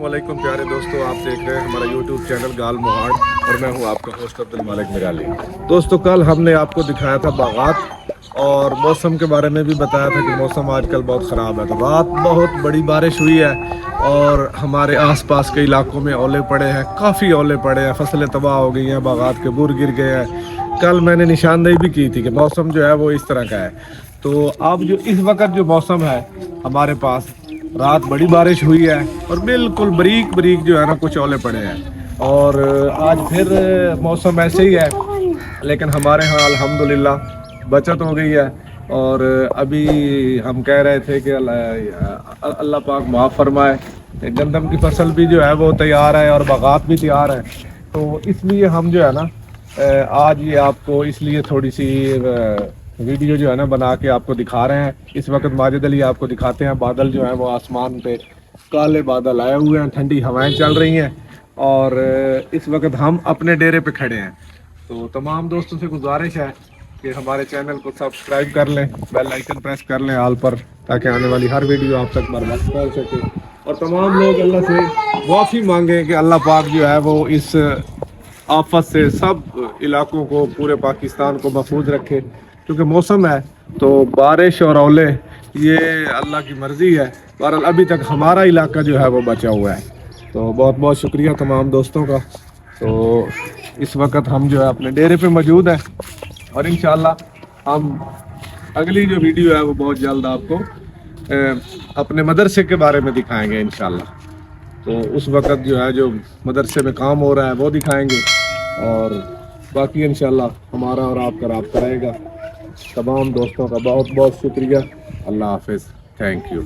वालेकुम प्यारे दोस्तों, आप देख रहे हैं हमारा यूट्यूब चैनल गाल मोहाड़ और मैं हूं आपका होस्ट अब्दुल मालिक मिराली। दोस्तों, कल हमने आपको दिखाया था बागात और मौसम के बारे में भी बताया था कि मौसम आजकल बहुत ख़राब है। तो रात बहुत बड़ी बारिश हुई है और हमारे आसपास के इलाकों में ओले पड़े हैं, काफ़ी ओले पड़े हैं, फसलें तबाह हो गई हैं, बागात के बुर गिर गए हैं। कल मैंने निशानदेही भी की थी कि मौसम जो है वो इस तरह का है। तो अब जो इस वक्त जो मौसम है हमारे पास, रात बड़ी बारिश हुई है और बिल्कुल बारीक बारीक जो है ना कुछ ओले पड़े हैं और आज फिर मौसम ऐसे ही है, लेकिन हमारे यहाँ अल्हम्दुलिल्लाह बचत हो गई है। और अभी हम कह रहे थे कि अल्लाह पाक माफ़ फरमाए, गंदम की फसल भी जो है वो तैयार है और बागात भी तैयार है। तो इसलिए हम जो है ना आज ये आपको इसलिए थोड़ी सी वीडियो जो है ना बना के आपको दिखा रहे हैं। इस वक्त माजिद अली आपको दिखाते हैं, बादल जो है वो आसमान पे काले बादल आए हुए हैं, ठंडी हवाएं चल रही हैं और इस वक्त हम अपने डेरे पे खड़े हैं। तो तमाम दोस्तों से गुजारिश है कि हमारे चैनल को सब्सक्राइब कर लें, बेल आइकन प्रेस कर लें आल पर, ताकि आने वाली हर वीडियो आप तक बर वक्त पहुँच सके। और तमाम लोग अल्लाह से माफ़ी मांगें कि अल्लाह पाक जो है वो इस आफत से सब इलाकों को, पूरे पाकिस्तान को महफूज रखे। क्योंकि मौसम है तो बारिश और ओले ये अल्लाह की मर्ज़ी है। बहरहाल अभी तक हमारा इलाका जो है वो बचा हुआ है। तो बहुत बहुत शुक्रिया तमाम दोस्तों का। तो इस वक्त हम जो है अपने डेरे पे मौजूद हैं और इंशाल्लाह हम अगली जो वीडियो है वो बहुत जल्द आपको अपने मदरसे के बारे में दिखाएंगे इंशाल्लाह। तो उस वक्त जो है जो मदरसे में काम हो रहा है वो दिखाएंगे और बाकी इंशाल्लाह हमारा और आपका राब्ता रहेगा। तमाम दोस्तों का बहुत बहुत शुक्रिया। अल्लाह हाफिज़, थैंक यू।